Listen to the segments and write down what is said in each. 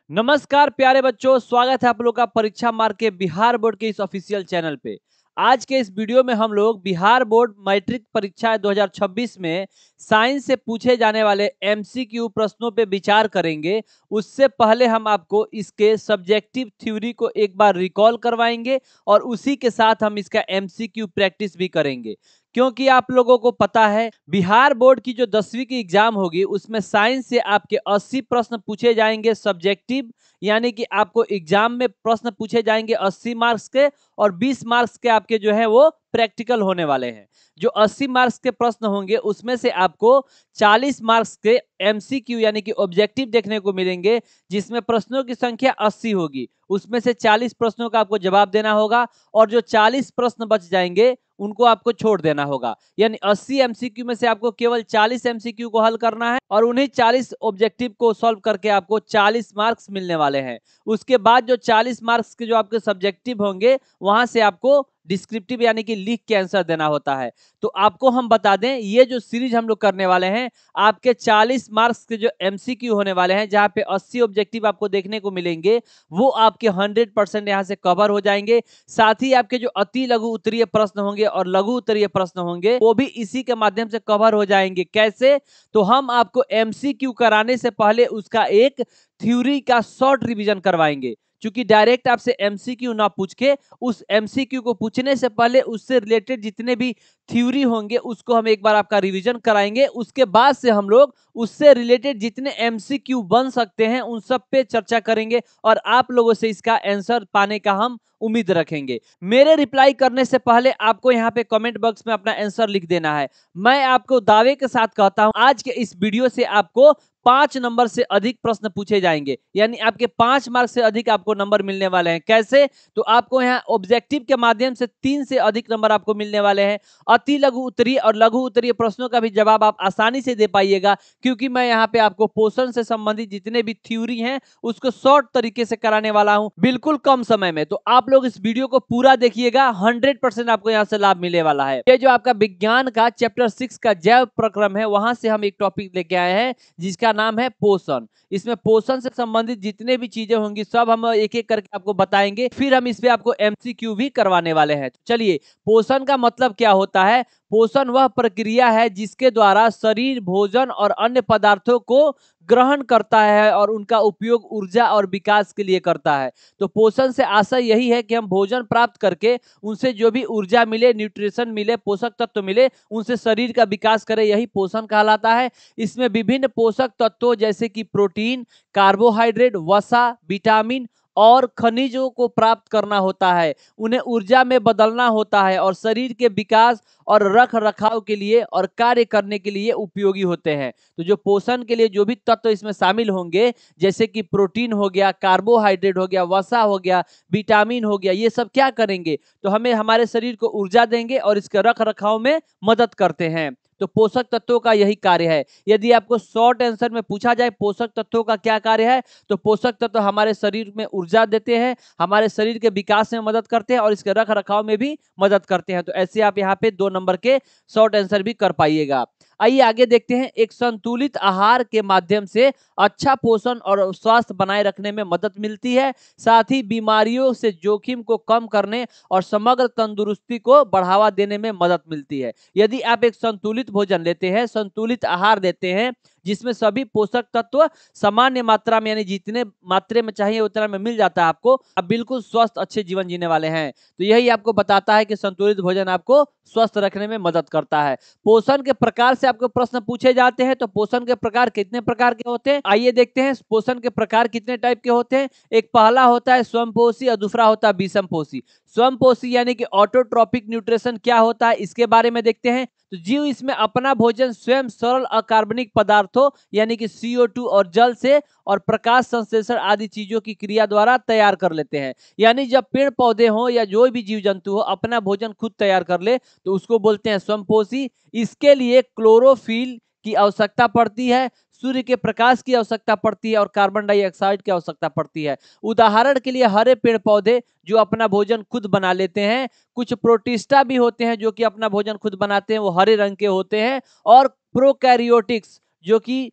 नमस्कार प्यारे बच्चों, स्वागत है आप लोग का परीक्षा मार्क के बिहार बोर्ड के इस ऑफिशियल चैनल पे। आज के इस वीडियो में हम लोग बिहार बोर्ड मैट्रिक परीक्षा 2026 में साइंस से पूछे जाने वाले एमसीक्यू प्रश्नों पे विचार करेंगे। उससे पहले हम आपको इसके सब्जेक्टिव थ्योरी को एक बार रिकॉल करवाएंगे और उसी के साथ हम इसका एमसीक्यू प्रैक्टिस भी करेंगे। क्योंकि आप लोगों को पता है बिहार बोर्ड की जो 10वीं की एग्जाम होगी उसमें साइंस से आपके 80 प्रश्न पूछे जाएंगे सब्जेक्टिव, यानी कि आपको एग्जाम में प्रश्न पूछे जाएंगे 80 मार्क्स के और 20 मार्क्स के आपके जो है वो प्रैक्टिकल होने वाले हैं। जो 80 मार्क्स के प्रश्न होंगे उसमें से आपको 40 मार्क्स के एमसीक्यू यानी कि ऑब्जेक्टिव देखने को मिलेंगे, जिसमें प्रश्नों की संख्या 80 होगी। उसमें से 40 प्रश्नों का आपको जवाब देना होगा और जो 40 प्रश्न बच जाएंगे उनको आपको छोड़ देना होगा। यानी 80 एमसीक्यू में से आपको केवल 40 एमसीक्यू को हल करना है और उन्हीं 40 ऑब्जेक्टिव को सॉल्व करके आपको 40 मार्क्स मिलने वाले हैं। उसके बाद जो 40 मार्क्स के जो आपके सब्जेक्टिव होंगे वहां से आपको डिस्क्रिप्टिव यानी कि लिख के आंसर देना होता है। तो आपको हम बता दें, ये जो सीरीज हम लोग करने वाले हैं आपके 40 मार्क्स के जो एमसीक्यू होने वाले हैं, जहां पे 80 ऑब्जेक्टिव आपको देखने को मिलेंगे, वो आपके 100% यहां से कवर हो जाएंगे। साथ ही आपके जो अति लघु उत्तरीय प्रश्न होंगे और लघु उत्तरीय प्रश्न होंगे वो भी इसी के माध्यम से कवर हो जाएंगे। कैसे? तो हम आपको एमसीक्यू कराने से पहले उसका एक थ्योरी का शॉर्ट रिवीजन करवाएंगे। क्योंकि डायरेक्ट आपसे एमसीक्यू ना पूछ के उस एमसीक्यू को पूछने से पहले उससे रिलेटेड जितने भी थ्योरी होंगे उसको हम एक बार आपका रिवीजन कराएंगे। उसके बाद से हम लोग उससे रिलेटेड जितने एमसीक्यू बन सकते हैं उन सब पे चर्चा करेंगे और आप लोगों से इसका आंसर पाने का हम उम्मीद रखेंगे। मेरे रिप्लाई करने से पहले आपको यहाँ पे कमेंट बॉक्स में अपना आंसर लिख देना है। मैं आपको दावे के साथ कहता हूं आज के इस वीडियो से आपको 5 नंबर से अधिक प्रश्न पूछे जाएंगे, यानी आपके 5 मार्क्स से अधिक आपको नंबर मिलने वाले हैं। कैसे? तो आपको यहाँ ऑब्जेक्टिव के माध्यम से 3 से अधिक नंबर आपको मिलने वाले हैं। अति लघु उत्तरीय और लघु उत्तरीय प्रश्नों का भी जवाब आप आसानी से दे पाइएगा, क्योंकि मैं यहाँ पे आपको पोषण से संबंधित जितने भी थ्योरी हैं उसको शॉर्ट तरीके से कराने वाला हूं, बिल्कुल कम समय में। तो आप लोग इस वीडियो को पूरा देखिएगा, 100% आपको यहाँ से लाभ मिलने वाला है। ये जो आपका विज्ञान का चैप्टर 6 का जैव प्रक्रम है, वहां से हम एक टॉपिक लेके आए हैं जिसका नाम है पोषण। इसमें पोषण से संबंधित जितने भी चीजें होंगी सब हम एक एक करके आपको बताएंगे, फिर हम इस पे आपको एमसीक्यू भी करवाने वाले हैं। तो चलिए, पोषण का मतलब क्या होता है? पोषण वह प्रक्रिया है जिसके द्वारा शरीर भोजन और अन्य पदार्थों को ग्रहण करता है और उनका उपयोग ऊर्जा और विकास के लिए करता है। तो पोषण से आशा यही है कि हम भोजन प्राप्त करके उनसे जो भी ऊर्जा मिले, न्यूट्रिशन मिले, पोषक तत्व मिले, उनसे शरीर का विकास करें, यही पोषण कहलाता है। इसमें विभिन्न पोषक तत्वों जैसे कि प्रोटीन, कार्बोहाइड्रेट, वसा, विटामिन और खनिजों को प्राप्त करना होता है, उन्हें ऊर्जा में बदलना होता है और शरीर के विकास और रख रखाव के लिए और कार्य करने के लिए उपयोगी होते हैं। तो जो पोषण के लिए जो भी तत्व इसमें शामिल होंगे, जैसे कि प्रोटीन हो गया, कार्बोहाइड्रेट हो गया, वसा हो गया, विटामिन हो गया, ये सब क्या करेंगे? तो हमें हमारे शरीर को ऊर्जा देंगे और इसके रख रखाव में मदद करते हैं। तो पोषक तत्वों का यही कार्य है। यदि आपको शॉर्ट आंसर में पूछा जाए पोषक तत्वों का क्या कार्य है, तो पोषक तत्व हमारे शरीर में ऊर्जा देते हैं, हमारे शरीर के विकास में मदद करते हैं और इसके रख रखाव में भी मदद करते हैं। तो ऐसे आप यहाँ पे 2 नंबर के शॉर्ट आंसर भी कर पाइएगा। आइए आगे देखते हैं। एक संतुलित आहार के माध्यम से अच्छा पोषण और स्वास्थ्य बनाए रखने में मदद मिलती है, साथ ही बीमारियों से जोखिम को कम करने और समग्र तंदुरुस्ती को बढ़ावा देने में मदद मिलती है। यदि आप एक संतुलित भोजन लेते हैं, संतुलित आहार लेते हैं जिसमें सभी पोषक तत्व सामान्य मात्रा में यानी जितने मात्रा में चाहिए उतना में मिल जाता है आपको, आप बिल्कुल स्वस्थ अच्छे जीवन जीने वाले हैं। तो यही आपको बताता है कि संतुलित भोजन आपको स्वस्थ रखने में मदद करता है। पोषण के प्रकार से आपको प्रश्न पूछे जाते हैं, तो पोषण के प्रकार कितने प्रकार के होते हैं आइए देखते हैं। पोषण के प्रकार कितने टाइप के होते हैं? एक पहला होता है स्वयंपोषी और दूसरा होता है विषमपोषी। स्वयंपोषी यानी कि ऑटोट्रॉपिक न्यूट्रिशन क्या होता है इसके बारे में देखते हैं। तो जीव इसमें अपना भोजन स्वयं सरल अकार्बनिक पदार्थों यानी कि CO2 और जल से और प्रकाश संश्लेषण आदि चीजों की क्रिया द्वारा तैयार कर लेते हैं। यानी जब पेड़ पौधे हो या जो भी जीव जंतु हो अपना भोजन खुद तैयार कर ले तो उसको बोलते हैं स्वयंपोषी। इसके लिए क्लोरोफिल की आवश्यकता पड़ती है, सूर्य के प्रकाश की आवश्यकता पड़ती है और कार्बन डाइऑक्साइड की आवश्यकता पड़ती है। उदाहरण के लिए हरे पेड़ पौधे जो अपना भोजन खुद बना लेते हैं, कुछ प्रोटिस्टा भी होते हैं जो कि अपना भोजन खुद बनाते हैं, वो हरे रंग के होते हैं, और प्रोकैरियोटिक्स जो कि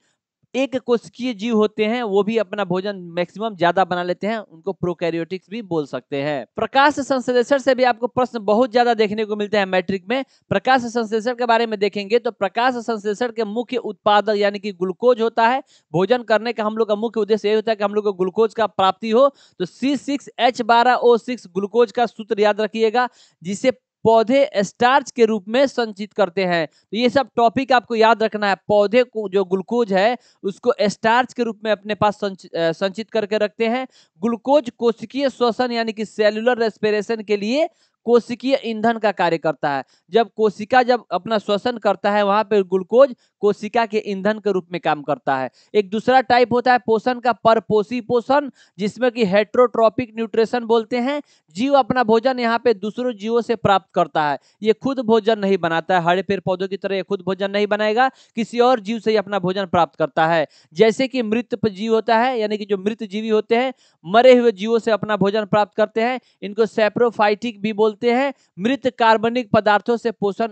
एक कोशिकीय जीव होते हैं वो भी अपना भोजन मैक्सिमम ज्यादा बना लेते हैं, उनको प्रोकैरियोटिक्स भी बोल सकते हैं। प्रकाश संश्लेषण से भी आपको प्रश्न बहुत ज्यादा देखने को मिलते हैं मैट्रिक में। प्रकाश संश्लेषण के बारे में देखेंगे तो प्रकाश संश्लेषण के मुख्य उत्पादक यानी कि ग्लूकोज होता है। भोजन करने का हम लोग का मुख्य उद्देश्य ये होता है कि हम लोग को ग्लूकोज का प्राप्ति हो। तो C6H12O6 ग्लूकोज का सूत्र याद रखिएगा, जिसे पौधे स्टार्च के रूप में संचित करते हैं। तो ये सब टॉपिक आपको याद रखना है। पौधे को जो ग्लूकोज है उसको स्टार्च के रूप में अपने पास संचित करके रखते हैं। ग्लूकोज कोशिकीय श्वसन यानी कि सेलुलर रेस्पिरेशन के लिए कोशिकीय ईंधन का कार्य करता है। जब कोशिका जब अपना श्वसन करता है वहां पे ग्लूकोज कोशिका के ईंधन के रूप में काम करता है। एक दूसरा टाइप होता है पोषण का परपोषी पोषण, जिसमें कि हेट्रोट्रॉपिक न्यूट्रिशन बोलते हैं। जीव अपना भोजन यहाँ पे दूसरों जीवों से प्राप्त करता है, ये खुद भोजन नहीं बनाता है। हरे पेड़ पौधों की तरह ये खुद भोजन नहीं बनाएगा, किसी और जीव से ही अपना भोजन प्राप्त करता है। जैसे कि मृत जीव होता है, यानी कि जो मृत जीवी होते हैं मरे हुए जीवों से अपना भोजन प्राप्त करते हैं, इनको सैप्रोफाइटिक भी बोलते हैं। मृत कार्बनिक पदार्थों से पोषण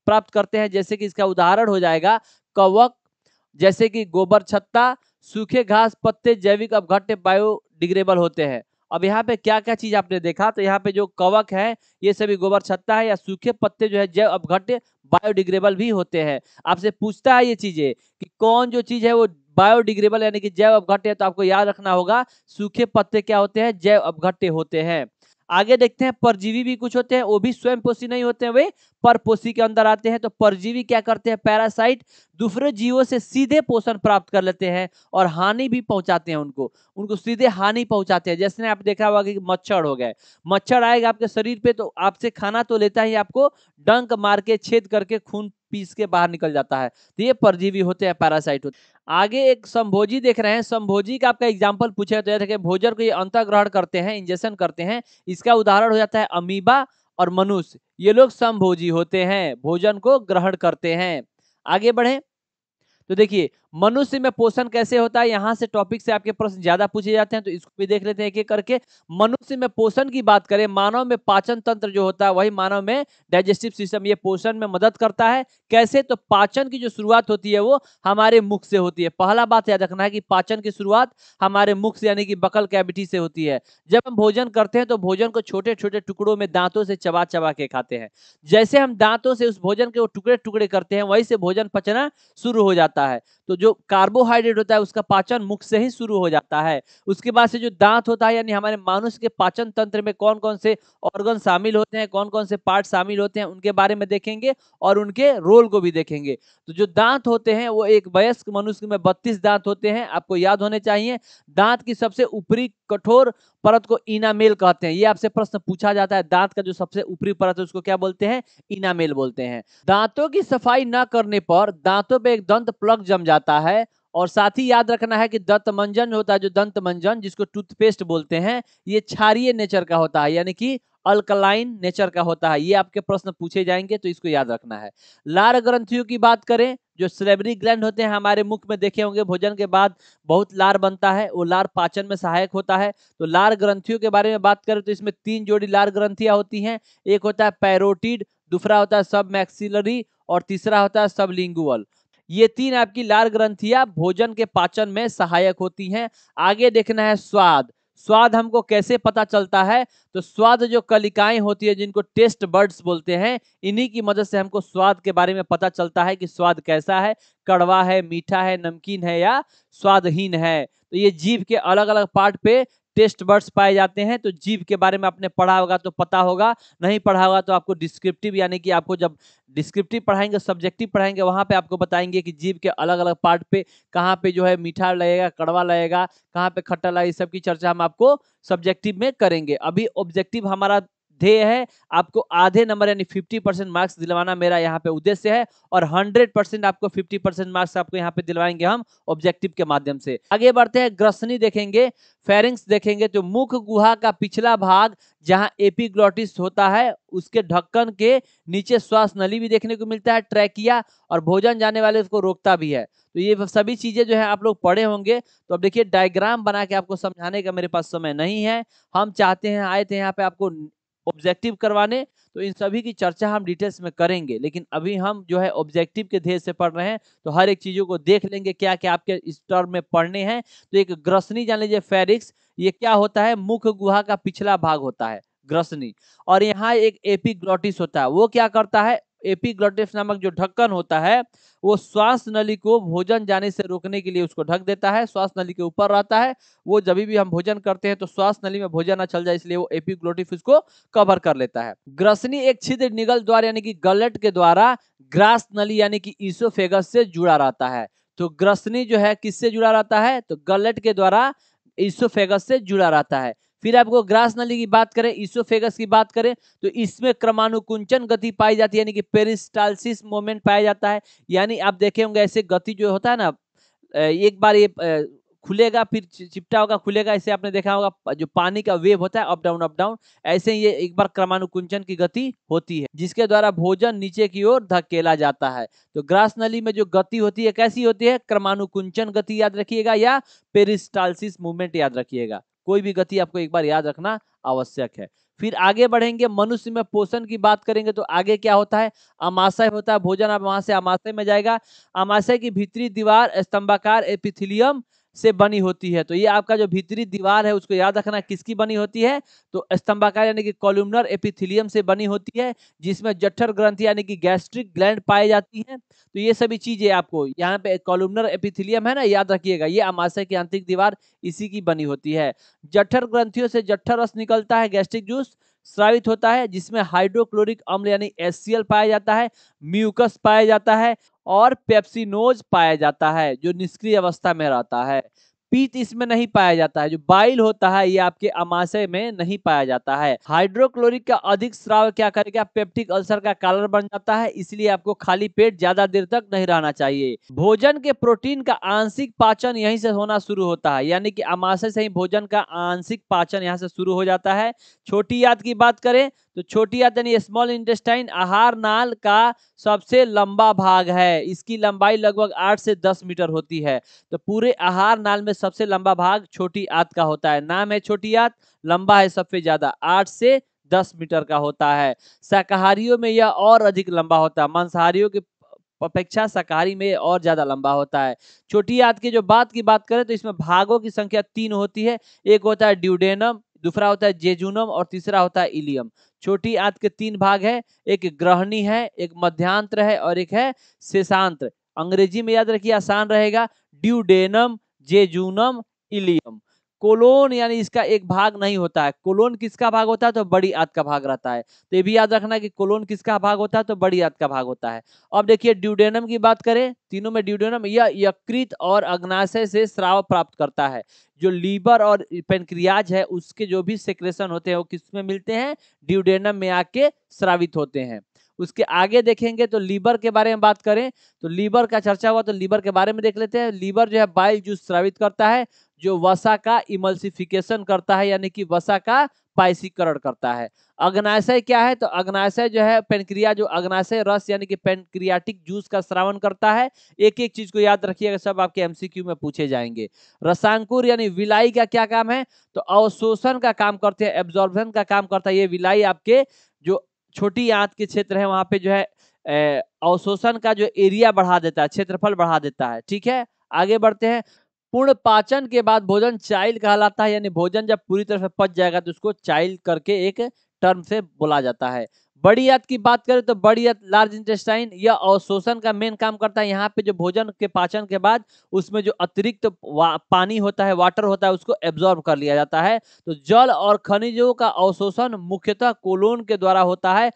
प्राप्त करते हैं, जैसे कि इसका उदाहरण हो जाएगा कवक, जैसे कि गोबर छत्ता, सूखे घास पत्ते जैविक अपघट्य बायोडिग्रेडेबल होते हैं। अब यहाँ पे क्या क्या चीज आपने देखा, तो यहाँ पे जो कवक है ये सभी गोबर छत्ता है, या सूखे पत्ते जो है जैव अपघट्य बायोडिग्रेडेबल भी होते हैं। आपसे पूछता है ये चीजें कि कौन जो चीज है वो बायोडिग्रेडेबल यानी कि जैव अपघट्य है, तो आपको याद रखना होगा सूखे पत्ते क्या होते हैं, जैव अपघट्य होते हैं। आगे देखते हैं परजीवी भी कुछ होते हैं, वो भी स्वयं पोषी नहीं होते हैं, वे परपोषी के अंदर आते हैं। तो परजीवी क्या करते हैं, पैरासाइट दूसरे जीवों से सीधे पोषण प्राप्त कर लेते हैं और हानि भी पहुंचाते हैं, उनको सीधे हानि पहुंचाते हैं। जैसे आप देखा होगा कि मच्छर हो गए, मच्छर आएगा आपके शरीर पे तो आपसे खाना तो लेता ही, आपको डंक मार के छेद करके खून पीस के बाहर निकल जाता है। तो ये परजीवी होते हैं, पैरासाइट होते हैं। आगे एक संभोजी देख रहे हैं। संभोजी का आपका एग्जाम्पल पूछे तो यह भोजन को ये अंतःग्रहण करते हैं, इंजेक्शन करते हैं। इसका उदाहरण हो जाता है अमीबा और मनुष्य, ये लोग संभोजी होते हैं, भोजन को ग्रहण करते हैं। आगे बढ़े तो देखिए मनुष्य में पोषण कैसे होता है, यहाँ से टॉपिक से आपके प्रश्न ज्यादा पूछे जाते हैं, तो इसको भी देख लेते हैं एक एक करके। मनुष्य में पोषण की बात करें, मानव में पाचन तंत्र जो होता है वही मानव में डाइजेस्टिव सिस्टम, ये पोषण में मदद करता है। कैसे, तो पाचन की जो शुरुआत होती है वो हमारे मुख से होती है। पहला बात याद रखना है कि पाचन की शुरुआत हमारे मुख से यानी कि बकल कैविटी से होती है। जब हम भोजन करते हैं तो भोजन को छोटे छोटे टुकड़ों में दांतों से चबा चबा के खाते हैं। जैसे हम दांतों से उस भोजन के टुकड़े टुकड़े करते हैं वहीं से भोजन पचना शुरू हो जाता है। तो जो कार्बोहाइड्रेट होता है उसका पाचन मुख से ही शुरू हो जाता है। उसके बाद से जो दांत होता है यानी हमारे मानुष के पाचन तंत्र में कौन कौन से ऑर्गन शामिल होते हैं, कौन कौन से पार्ट शामिल होते हैं, उनके बारे में देखेंगे और उनके रोल को भी देखेंगे। तो जो दांत होते हैं वो एक वयस्क मनुष्य में 32 दांत होते हैं, आपको याद होने चाहिए। दांत की सबसे ऊपरी कठोर परत को इनामेल कहते हैं, ये आपसे प्रश्न पूछा जाता है। दांत का जो सबसे ऊपरी परत है उसको क्या बोलते हैं, इनामेल बोलते हैं। दांतों की सफाई न करने पर दांतों पे एक दंत प्लग जम जाता है। और साथ ही याद रखना है कि दंत मंजन होता है, जो दंत मंजन जिसको टूथपेस्ट बोलते हैं, ये क्षारीय नेचर का होता है, यानी कि अल्कलाइन नेचर का होता है। ये आपके प्रश्न पूछे जाएंगे तो इसको याद रखना है। लार ग्रंथियों की बात करें, जो सलेवरी ग्लैंड होते हैं हमारे मुख में, देखे होंगे भोजन के बाद बहुत लार बनता है, वो लार पाचन में सहायक होता है। तो लार ग्रंथियों के बारे में बात करें तो इसमें 3 जोड़ी लार ग्रंथियां होती हैं। एक होता है पैरोटिड, दूसरा होता है सब मैक्सिलरी और तीसरा होता है सबलिंगुअल। ये 3 आपकी लार ग्रंथियां भोजन के पाचन में सहायक होती हैं। आगे देखना है स्वाद। स्वाद हमको कैसे पता चलता है, तो स्वाद जो कलिकाएं होती है जिनको टेस्ट बर्ड्स बोलते हैं, इन्हीं की मदद से हमको स्वाद के बारे में पता चलता है कि स्वाद कैसा है, कड़वा है, मीठा है, नमकीन है या स्वादहीन है। तो ये जीभ के अलग अलग पार्ट पे टेस्ट बर्ड्स पाए जाते हैं। तो जीभ के बारे में आपने पढ़ा होगा तो पता होगा, नहीं पढ़ा होगा तो आपको डिस्क्रिप्टिव यानी कि आपको जब डिस्क्रिप्टिव पढ़ाएंगे, सब्जेक्टिव पढ़ाएंगे, वहां पे आपको बताएंगे कि जीभ के अलग अलग पार्ट पे कहाँ पे जो है मीठा लगेगा, कड़वा लगेगा, कहाँ पे खट्टा लगेगा, इस सब की चर्चा हम आपको सब्जेक्टिव में करेंगे। अभी ऑब्जेक्टिव हमारा ध्येय है आपको आधे नंबर यानी 50% मार्क्स दिलवाना, मेरा यहाँ पे उद्देश्य है। और 100% आपको 50% मार्क्स आपको यहाँ पे दिलवाएंगे हम ऑब्जेक्टिव के माध्यम से। आगे बढ़ते हैं, ग्रसनी देखेंगे, फेरिंग्स देखेंगे। तो मुख गुहा का पिछला भाग जहां एपिग्लॉटिस होता है उसके ढक्कन के नीचे श्वास नली भी देखने को मिलता है, ट्रैकिया, और भोजन जाने वाले उसको रोकता भी है। तो ये सभी चीजें जो है आप लोग पढ़े होंगे। तो अब देखिए डायग्राम बना के आपको समझाने का मेरे पास समय नहीं है। हम चाहते हैं, आए थे यहाँ पे आपको ऑब्जेक्टिव करवाने, तो इन सभी की चर्चा हम डिटेल्स में करेंगे। लेकिन अभी हम जो है ऑब्जेक्टिव के ध्येय से पढ़ रहे हैं, तो हर एक चीजों को देख लेंगे क्या क्या आपके इस टर्म में पढ़ने हैं। तो एक ग्रसनी जान लीजिए, फेरिक्स, ये क्या होता है, मुख गुहा का पिछला भाग होता है ग्रसनी। और यहाँ एक एपिग्लॉटिस होता है, वो क्या करता है, एपिग्लॉटिस नामक जो ढक्कन होता है वो श्वास नली को भोजन जाने से रोकने के लिए उसको ढक देता है, श्वास नली के ऊपर रहता है। वो जब भी हम भोजन करते हैं तो श्वास नली में भोजन न चल जाए, इसलिए वो एपिग्लॉटिस उसको कवर कर लेता है। ग्रसनी एक छिद्र निगल द्वार यानी कि गलट के द्वारा ग्रास नली यानी कि ईसोफेगस से जुड़ा रहता है। तो ग्रसनी जो है किससे जुड़ा रहता है, तो गलट के द्वारा ईसोफेगस से जुड़ा रहता है। फिर आपको ग्रास नली की बात करें, ईसोफेगस की बात करें, तो इसमें क्रमानुकुंचन गति पाई जाती है, यानी कि पेरिस्टालसिस मोमेंट पाया जाता है। यानी आप देखे होंगे ऐसे गति जो होता है ना, एक बार ये खुलेगा फिर चिपटा होगा, खुलेगा, ऐसे आपने देखा होगा जो पानी का वेव होता है अप डाउन, ऐसे ये एक बार क्रमानुकुंचन की गति होती है, जिसके द्वारा भोजन नीचे की ओर धकेला जाता है। तो ग्रास नली में जो गति होती है कैसी होती है, क्रमानुकुंचन गति याद रखिएगा या पेरिस्टालसिस मूवमेंट याद रखिएगा। कोई भी गति आपको एक बार याद रखना आवश्यक है। फिर आगे बढ़ेंगे, मनुष्य में पोषण की बात करेंगे तो आगे क्या होता है, अमाशय होता है, भोजन अब वहां से अमाशय में जाएगा। अमाशय की भीतरी दीवार स्तंभाकार एपिथेलियम से बनी होती है। तो ये आपका जो भीतरी दीवार है उसको याद रखना किसकी बनी होती है, तो स्तंभाकार यानी कि कॉलुमनर एपिथेलियम से बनी होती है, जिसमें जठर ग्रंथि यानी कि गैस्ट्रिक ग्लैंड पाई जाती है। तो ये सभी चीजें आपको यहाँ पे कॉलुमनर एपिथेलियम है ना, याद रखिएगा, ये अमाशय की आंतरिक दीवार इसी की बनी होती है। जठर ग्रंथियों से जठर रस निकलता है, गैस्ट्रिक जूस स्रावित होता है, जिसमें हाइड्रोक्लोरिक अम्ल यानी HCl पाया जाता है, म्यूकस पाया जाता है और पेप्सिनोज पाया जाता है जो निष्क्रिय अवस्था में रहता है। पीत इसमें नहीं पाया जाता है, जो बाइल होता है ये आपके अमाशय में नहीं पाया जाता है। हाइड्रोक्लोरिक का अधिक स्राव क्या करेगा, पेप्टिक अल्सर का कारण बन जाता है, इसलिए आपको खाली पेट ज्यादा देर तक नहीं रहना चाहिए। भोजन के प्रोटीन का आंशिक पाचन यहीं से होना शुरू होता है, यानी कि अमाशय से ही भोजन का आंशिक पाचन यहाँ से शुरू हो जाता है। छोटी आंत की बात करें तो छोटी आंत यानी स्मॉल इंटेस्टाइन आहार नाल का सबसे लंबा भाग है, इसकी लंबाई लगभग 8 से 10 मीटर होती है। तो पूरे आहार नाल में सबसे लंबा भाग छोटी आंत का होता है, नाम है छोटी आंत, लंबा है सबसे ज्यादा, 8 से 10 मीटर का होता है। शाकाहारियों में यह और अधिक लंबा होता है, मांसाहारियों की अपेक्षा शाकाहारी में और ज्यादा लंबा होता है। छोटी आंत की जो बात करें तो इसमें भागों की संख्या 3 होती है, एक होता है ड्यूडेनम, दूसरा होता है जेजुनम और तीसरा होता है इलियम। छोटी आंत के 3 भाग है, एक ग्रहणी है, एक मध्यांत्र है और एक है शेषांत्र। अंग्रेजी में याद रखिए आसान रहेगा, ड्यूडेनम, जेजुनम, इलियम। कोलोन यानी इसका एक भाग नहीं होता है, कोलोन किसका भाग होता है, तो बड़ी आंत का भाग रहता है। तो ये भी याद रखना कि कोलोन किसका भाग होता है, तो बड़ी आंत का भाग होता है। अब देखिए ड्यूडेनम की बात करें, तीनों में ड्यूडेनम यह यकृत और अग्नाशय से स्राव प्राप्त करता है। जो लीवर और पेनक्रियाज है उसके जो भी सेक्रेशन होते हैं वो किसमें मिलते हैं, ड्यूडेनम में आके स्रावित होते हैं। उसके आगे देखेंगे तो लीवर के बारे में बात करें तो लीवर का चर्चा हुआ, तो लीवर के बारे में देख लेते हैं। लीवर जो है बाइल जूस स्रावित करता है, जो वसा का इमल्सिफिकेशन करता है, यानी कि वसा का पायसीकरण करता है। अग्नाशय क्या है, तो अग्नाशय जो है पेनक्रिया, जो अग्नाशय रस यानी कि पेनक्रियाटिक जूस का स्रावन करता है। एक एक चीज को याद रखिएगा, सब आपके एमसीक्यू में पूछे जाएंगे। रसांकुर यानी विलाई का क्या काम है, तो अवशोषण का काम करते हैं, एब्जॉर्प्शन का काम करता है। ये विलाई आपके जो छोटी आंत के क्षेत्र है वहां पे जो है अवशोषण का जो एरिया बढ़ा देता है, क्षेत्रफल बढ़ा देता है। ठीक है, आगे बढ़ते हैं। पूर्ण पाचन के बाद भोजन चाइल कहलाता है, यानी भोजन जब पूरी तरह से पच जाएगा तो उसको चाइल करके एक टर्म से बोला जाता है। बड़ी आंत की बात करें तो बड़ी आंत लार्ज इंटेस्टाइन यह अवशोषण का मेन काम करता है। यहाँ पे जो भोजन के पाचन के बाद उसमें जो अतिरिक्त पानी होता है, वाटर होता है, उसको एब्जॉर्ब कर लिया जाता है। तो जल और खनिजों का अवशोषण मुख्यतः कोलोन के द्वारा होता है।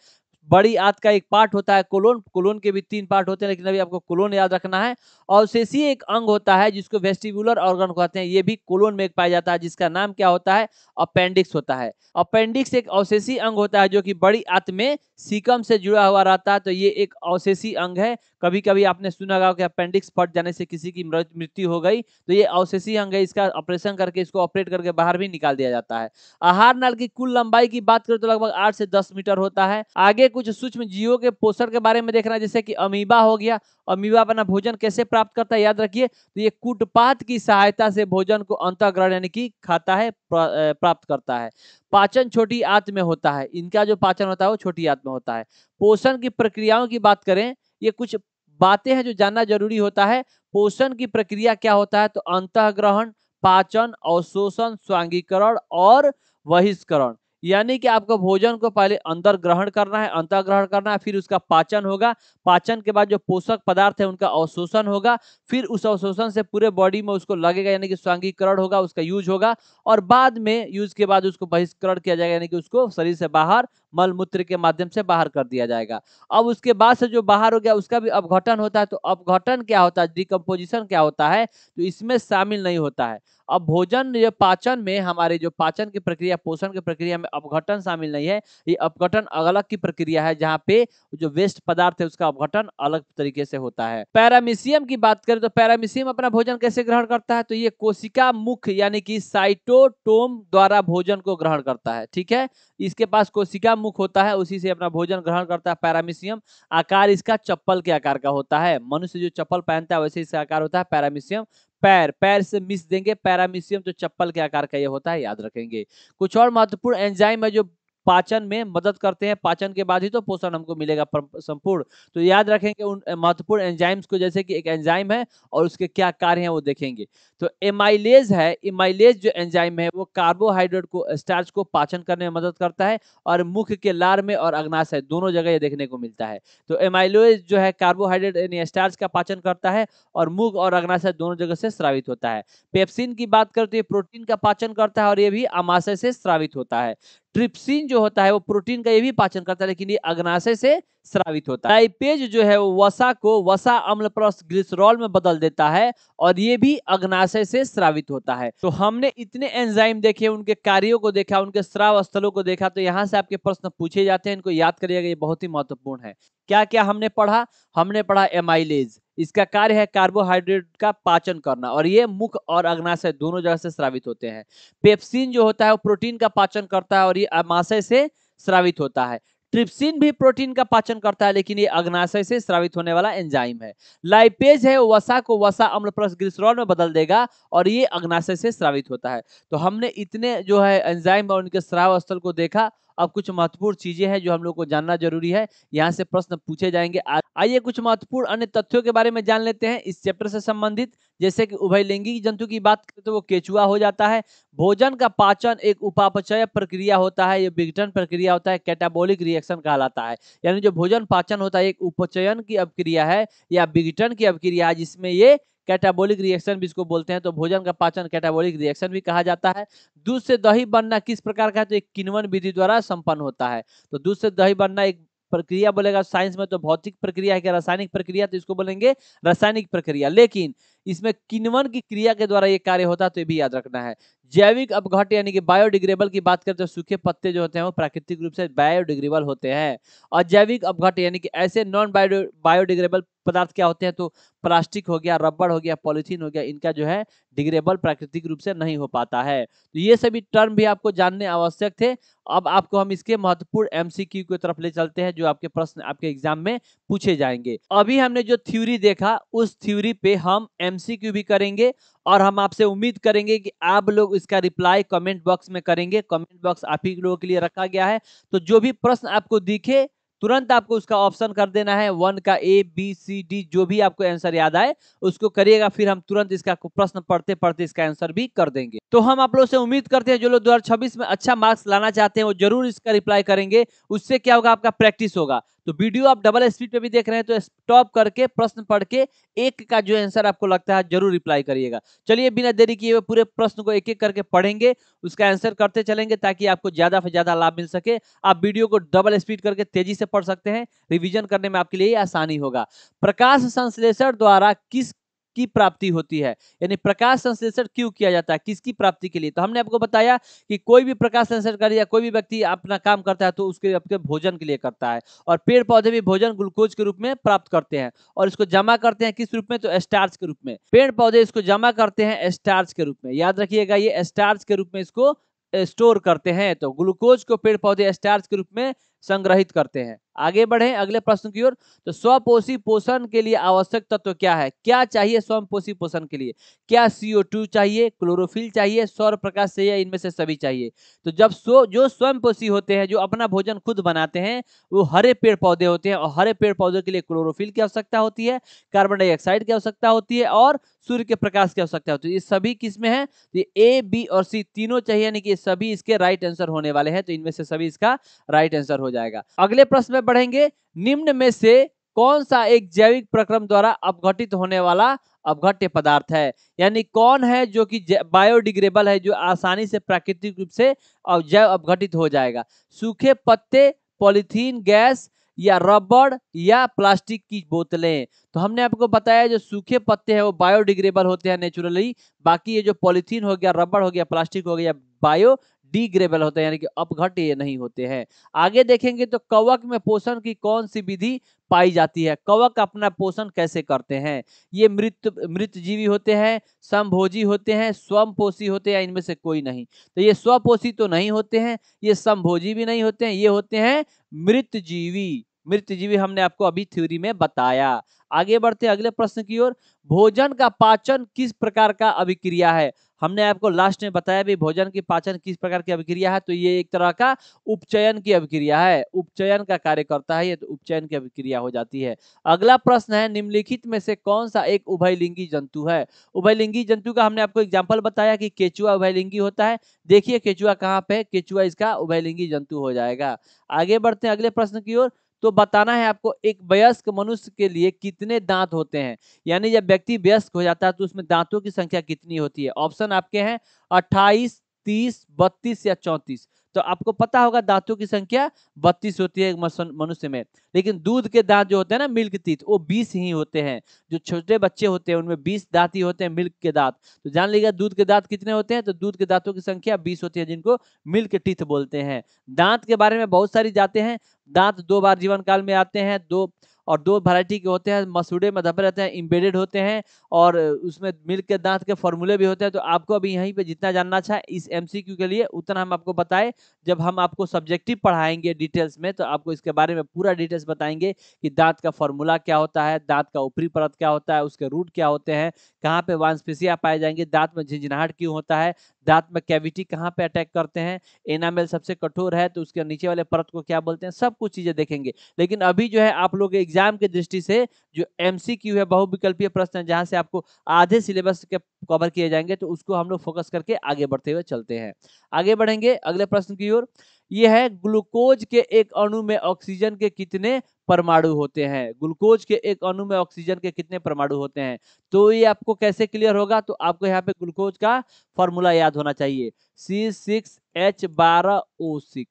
बड़ी आंत का एक पार्ट होता है कोलोन, कोलोन के भी 3 पार्ट होते हैं, लेकिन अभी आपको कोलोन याद रखना है। अवशेषीय एक अंग होता है जिसको वेस्टिबुलर ऑर्गन कहते हैं, ये भी कोलोन में एक पाया जाता है, जिसका नाम क्या होता है, अपेंडिक्स होता है। अपेंडिक्स एक अवशेषीय अंग होता है जो कि बड़ी आंत में सीकम से जुड़ा हुआ रहता है। तो ये एक अवशेषीय अंग है। कभी कभी आपने सुना होगा कि अपेंडिक्स फट जाने से किसी की मृत्यु हो गई, तो ये अवशेषीय अंग है, इसका ऑपरेशन करके इसको ऑपरेट करके बाहर भी निकाल दिया जाता है। आहार नाल की कुल लंबाई की बात करें तो लगभग 8 से 10 मीटर होता है। आगे कुछ सूक्ष्म जीवों के पोषण के बारे में देखना, जैसे कि अमीबा हो गया। अमीबा अपना भोजन कैसे प्राप्त करता है, याद रखिए, तो ये कूटपाथ की सहायता से भोजन को अंतःग्रहण यानी कि खाता है, प्राप्त करता है। पाचन छोटी आंत में होता है, इनका जो पाचन होता है वो छोटी आंत में होता है। पोषण की प्रक्रियाओं की बात करें, ये कुछ बातें हैं जो जानना जरूरी होता है। पोषण की प्रक्रिया क्या होता है, तो अंतःग्रहण, पाचन, अवशोषण, स्वांगीकरण और बहिष्करण। यानी कि आपको भोजन को पहले अंदर ग्रहण करना है, अंतःग्रहण करना है, फिर उसका पाचन होगा। पाचन के बाद जो पोषक पदार्थ है उनका अवशोषण होगा, फिर उस अवशोषण से पूरे बॉडी में उसको लगेगा, यानी कि स्वांगीकरण होगा, उसका यूज होगा, और बाद में यूज के बाद उसको बहिष्करण किया जाएगा, यानी कि उसको शरीर से बाहर मल मूत्र के माध्यम से बाहर कर दिया जाएगा। अब उसके बाद से जो बाहर हो गया उसका भी अपघटन होता है। तो अपघटन क्या होता है, डिकम्पोजिशन क्या होता है, तो इसमें शामिल नहीं होता है। अब भोजन ये पाचन में, हमारे जो पाचन की प्रक्रिया, पोषण की प्रक्रिया में अपघटन शामिल नहीं है। ये अपघटन अलग की प्रक्रिया है, जहाँ पे जो वेस्ट पदार्थ है उसका अपघटन अलग तरीके से होता है। पैरामीशियम की बात करें तो पैरामीशियम अपना भोजन कैसे ग्रहण करता है, तो ये कोशिका मुख यानी कि साइटोटोम द्वारा भोजन को ग्रहण करता है। ठीक है, इसके पास कोशिका मुख होता है, उसी से अपना भोजन ग्रहण करता है पैरामीशियम। आकार इसका चप्पल के आकार का होता है, मनुष्य जो चप्पल पहनता है वैसे इसका आकार होता है पैरामीशियम। पैर, पैर से मिस देंगे, पैरामीशियम तो चप्पल के आकार का ये होता है, याद रखेंगे। कुछ और महत्वपूर्ण एंजाइम है जो पाचन में मदद करते हैं, पाचन के बाद ही तो पोषण हमको मिलेगा संपूर्ण। तो याद रखेंगे उन महत्वपूर्ण एंजाइम्स को, जैसे कि एक एंजाइम है और उसके क्या कार्य हैं वो देखेंगे। तो एमाइलेज है, एमाइलेज जो एंजाइम है वो कार्बोहाइड्रेट को, स्टार्च को पाचन करने में मदद करता है, और मुख के लार में और अग्नाशय दोनों जगह ये देखने को मिलता है। तो एमाइलेज जो है कार्बोहाइड्रेट यानी स्टार्च का पाचन करता है, और मुख और अग्नाशय दोनों जगह से स्रावित होता है। पेप्सिन की बात करते हैं, प्रोटीन का पाचन करता है और ये भी अमाशय से स्रावित होता है। ट्रिप्सिन जो होता है वो प्रोटीन का ये भी पाचन करता है, लेकिन ये अग्नाशय से स्रावित होता है। लाइपेज जो है वो वसा को वसा अम्ल प्लस ग्लिसरॉल में बदल देता है, और ये भी अग्नाशय से स्रावित होता है। तो हमने इतने एंजाइम देखे, उनके कार्यों को देखा, उनके स्राव स्थलों को देखा, तो यहाँ से आपके प्रश्न पूछे जाते हैं, इनको याद करिएगा, ये बहुत ही महत्वपूर्ण है। क्या क्या हमने पढ़ा, हमने पढ़ा एमाइलेज, इसका कार्य है कार्बोहाइड्रेट का पाचन करना, और ये मुख और अग्नाशय दोनों जगह से स्रावित होते हैं। पेप्सिन जो होता है वो प्रोटीन का पाचन करता है, और ये अमाशय से स्रावित होता है। ट्रिप्सिन भी प्रोटीन का पाचन करता है, लेकिन ये अग्नाशय से स्रावित होने वाला एंजाइम है। लाइपेज है वो वसा को वसा अम्ल प्लस ग्लिसरॉल में बदल देगा, और ये अग्नाशय से स्रावित होता है। तो हमने इतने जो है एंजाइम और उनके स्राव स्थल को देखा। अब कुछ महत्वपूर्ण चीजें हैं जो हम लोग को जानना जरूरी है, यहाँ से प्रश्न पूछे जाएंगे। आइए कुछ महत्वपूर्ण अन्य तथ्यों के बारे में जान लेते हैं इस चैप्टर से संबंधित। जैसे कि उभयलिंगी जंतु की बात करें तो वो केचुआ हो जाता है। भोजन का पाचन एक उपापचय प्रक्रिया होता है, ये विघटन प्रक्रिया होता है, कैटाबोलिक रिएक्शन कहलाता है। यानी जो भोजन पाचन होता है एक उपचयन की अभिक्रिया है या विघटन की अभिक्रिया है, जिसमें ये कैटाबोलिक रिएक्शन भी इसको बोलते हैं। तो भोजन का पाचन कैटाबोलिक रिएक्शन भी कहा जाता है। दूध से दही बनना किस प्रकार का है, तो एक किण्वन विधि द्वारा संपन्न होता है। तो दूध से दही बनना एक प्रक्रिया बोलेगा, साइंस में तो भौतिक प्रक्रिया है, क्या रासायनिक प्रक्रिया, तो इसको बोलेंगे रासायनिक प्रक्रिया, लेकिन इसमें किण्वन की क्रिया के द्वारा ये कार्य होता है, तो ये भी याद रखना है। जैविक अपघट्य यानी कि बायोडिग्रेडेबल की बात करते हैं, सूखे पत्ते जो होते हैं वो प्राकृतिक रूप से बायोडिग्रेडेबल होते हैं। और जैविक अपघट्य यानी कि ऐसे नॉन बायोडिग्रेडेबल पदार्थ क्या होते हैं, तो प्लास्टिक हो गया, रबड़ हो गया, पॉलीथीन हो गया, इनका जो है डिग्रेडेबल प्राकृतिक रूप से नहीं हो पाता है। तो ये सभी टर्म भी आपको जानने आवश्यक थे। अब आपको हम इसके महत्वपूर्ण एमसीक्यू की तरफ ले चलते हैं, जो आपके प्रश्न आपके एग्जाम में पूछे जाएंगे। अभी हमने जो थ्योरी देखा उस थ्योरी पे हम एमसीक्यू भी करेंगे, और हम आपसे उम्मीद करेंगे कि आप लोग इसका रिप्लाई कमेंट बॉक्स में करेंगे। कमेंट बॉक्स आप ही लोगों के लिए रखा गया है, तो जो भी प्रश्न आपको दिखे तुरंत आपको उसका ऑप्शन कर देना है, 1 का A B C D, जो भी आपको आंसर याद आए उसको करिएगा, फिर हम तुरंत इसका प्रश्न पढ़ते पढ़ते इसका आंसर भी कर देंगे। तो हम आप लोगों से उम्मीद करते हैं जो लोग 2026 में अच्छा मार्क्स लाना चाहते हैं वो जरूर इसका रिप्लाई करेंगे। उससे क्या होगा, आपका प्रैक्टिस होगा। तो वीडियो आप डबल स्पीड पे भी देख रहे हैं तो स्टॉप करके प्रश्न पढ़ के एक का जो आंसर आपको लगता है जरूर रिप्लाई करिएगा। चलिए बिना देरी किए हुए पूरे प्रश्न को एक एक करके पढ़ेंगे, उसका आंसर करते चलेंगे, ताकि आपको ज्यादा से ज्यादा लाभ मिल सके। आप वीडियो को डबल स्पीड करके तेजी से पढ़ सकते हैं, रिवीजन करने में आपके लिए आसानी होगा। प्रकाश संश्लेषण द्वारा किस की प्राप्ति होती है, यानी प्रकाश संश्लेषण क्यों किया जाता है, किसकी प्राप्ति के लिए। तो हमने आपको बताया कि कोई भी प्रकाश संश्लेषण कर या कोई भी व्यक्ति अपना काम करता है तो उसके आपके भोजन के लिए करता है, और पेड़ पौधे भी भोजन ग्लूकोज के रूप में प्राप्त करते हैं, और इसको जमा करते हैं किस रूप में, तो स्टार्च के रूप में। पेड़ पौधे इसको जमा करते हैं स्टार्च के रूप में, याद रखिएगा, ये स्टार्च के रूप में इसको स्टोर करते हैं। तो ग्लूकोज को पेड़ पौधे स्टार्च के रूप में संग्रहित करते हैं। आगे बढ़े अगले प्रश्न की ओर। तो स्वपोषी पोषण के लिए आवश्यक तत्व क्या है? क्या चाहिए स्वपोषी पोषण के लिए? क्या CO2 चाहिए, क्लोरोफिल चाहिए, सौर प्रकाश चाहिए, इनमें से सभी चाहिए? तो जब जो स्वयंपोषी होते हैं, जो अपना भोजन खुद बनाते हैं, वो हरे पेड़ पौधे होते हैं और हरे पेड़ पौधों के लिए क्लोरोफिल की आवश्यकता होती है, कार्बन डाइऑक्साइड की आवश्यकता होती है और सूर्य के प्रकाश की आवश्यकता होती है। ये सभी किसमें है? ये ए, बी और सी तीनों चाहिए, यानी कि सभी इसके राइट आंसर होने वाले हैं। तो इनमें से सभी इसका राइट आंसर हो जाएगा। अगले प्रश्न में बढ़ेंगे। निम्न में से कौन सा एक जैविक प्रक्रम द्वारा अपघटित होने वाला अपघट्य पदार्थ है? यानी कौन है जो कि बायोडिग्रेडेबल है, जो आसानी से प्राकृतिक रूप से जैव अपघटित हो जाएगा? सूखे पत्ते, पॉलीथीन गैस या रबड़ या प्लास्टिक की बोतलें? तो हमने आपको बताया जो सूखे पत्ते हैं वो बायोडिग्रेडेबल होते हैं नेचुरली, बाकी ये जो पॉलीथीन हो गया, रबड़ हो गया, प्लास्टिक हो गया, बायोडिग्रेडेबल होते हैं, यानी कि अपघट्य ये नहीं होते हैं। आगे देखेंगे तो कवक में पोषण की कौन सी विधि पाई जाती है? कवक अपना पोषण कैसे करते हैं? ये मृत जीवी होते हैं, समभोजी होते हैं, स्वयंपोषी होते हैं, इनमें से कोई नहीं। तो ये स्वपोषी तो नहीं होते हैं, ये समभोजी भी नहीं होते हैं, ये होते हैं मृत जीवी। मृत जीवी हमने आपको अभी थ्योरी में बताया। आगे बढ़ते हैं अगले प्रश्न की ओर। भोजन का पाचन किस प्रकार का अभिक्रिया है? हमने आपको लास्ट में बताया भी भोजन की पाचन किस प्रकार की अभिक्रिया है। तो ये एक तरह का उपचयन की अभिक्रिया है, उपचयन का कार्य करता है ये, तो उपचयन की अभिक्रिया हो जाती है। अगला प्रश्न है निम्नलिखित में से कौन सा एक उभयलिंगी जंतु है? उभयलिंगी जंतु का हमने आपको एग्जाम्पल बताया कि केचुआ उभयलिंगी होता है। देखिए केचुआ कहाँ पे है, केचुआ इसका उभयलिंगी जंतु हो जाएगा। आगे बढ़ते हैं अगले प्रश्न की ओर। तो बताना है आपको एक वयस्क मनुष्य के लिए कितने दांत होते हैं? यानी जब व्यक्ति वयस्क हो जाता है तो उसमें दांतों की संख्या कितनी होती है? ऑप्शन आपके हैं 28, 30, 32 या 34। तो आपको पता होगा दांतों की संख्या 32 होती है मनुष्य में, लेकिन दूध के दांत जो होते हैं ना, मिल्क टीथ, वो 20 ही होते हैं। जो छोटे बच्चे होते हैं उनमें 20 दांत ही होते हैं, मिल्क के दांत। तो जान लीजिएगा दूध के दांत कितने होते हैं? तो दूध के दांतों की संख्या 20 होती है, जिनको मिल्क टीथ बोलते हैं। दांत के बारे में बहुत सारी जाते हैं। दांत 2 बार जीवन काल में आते हैं, दो वैरायटी के होते हैं, मसूड़े में दबे रहते हैं, इम्बेडेड होते हैं, और उसमें मिल्क के दांत के फॉर्मूले भी होते हैं। तो आपको अभी यहीं पे जितना जानना था इस MCQ के लिए उतना हम आपको बताए। जब हम आपको सब्जेक्टिव पढ़ाएंगे डिटेल्स में तो आपको इसके बारे में पूरा डिटेल्स बताएंगे कि दांत का फॉर्मूला क्या होता है, दांत का ऊपरी परत क्या होता है, उसके रूट क्या होते हैं, कहाँ पे वांसपेशिया पाए जाएंगे, दांत में झिंझनाहट क्यों होता है, दांत में कैविटी कहाँ पे अटैक करते हैं, एनामेल सबसे कठोर है तो उसके नीचे वाले परत को क्या बोलते हैं, सब कुछ चीजें देखेंगे। लेकिन अभी जो है आप लोग एग्जाम के दृष्टि से जो MCQ है, बहुविकल्पीय प्रश्न है, जहां से आपको आधे सिलेबस के कवर किए जाएंगे, तो उसको हम लोग फोकस करके आगे बढ़ते हुए चलते हैं। आगे बढ़ेंगे अगले प्रश्न की ओर। यह है ग्लूकोज के एक अणु में ऑक्सीजन के कितने परमाणु होते हैं? ग्लूकोज के एक अणु में ऑक्सीजन के कितने परमाणु होते हैं? तो ये आपको कैसे क्लियर होगा? तो आपको यहाँ पे ग्लूकोज का फॉर्मूला याद होना चाहिए, C6H12O6।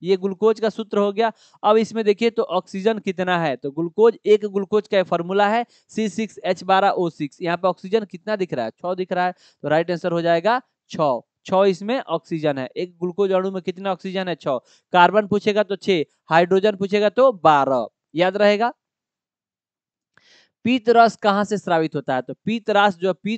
ये ग्लूकोज का सूत्र हो गया। अब इसमें देखिए तो ऑक्सीजन कितना है, तो एक ग्लूकोज का फॉर्मूला है C6H12O6। यहाँ पे ऑक्सीजन कितना दिख रहा है? 6 दिख रहा है, तो राइट आंसर हो जाएगा 6। 6 इसमें ऑक्सीजन है। एक ग्लूकोज अणु में कितना ऑक्सीजन है? 6। कार्बन पूछेगा तो 6, हाइड्रोजन पूछेगा तो 12। याद रहेगा। पीत रस कहां से स्रावित होता है? तो पीत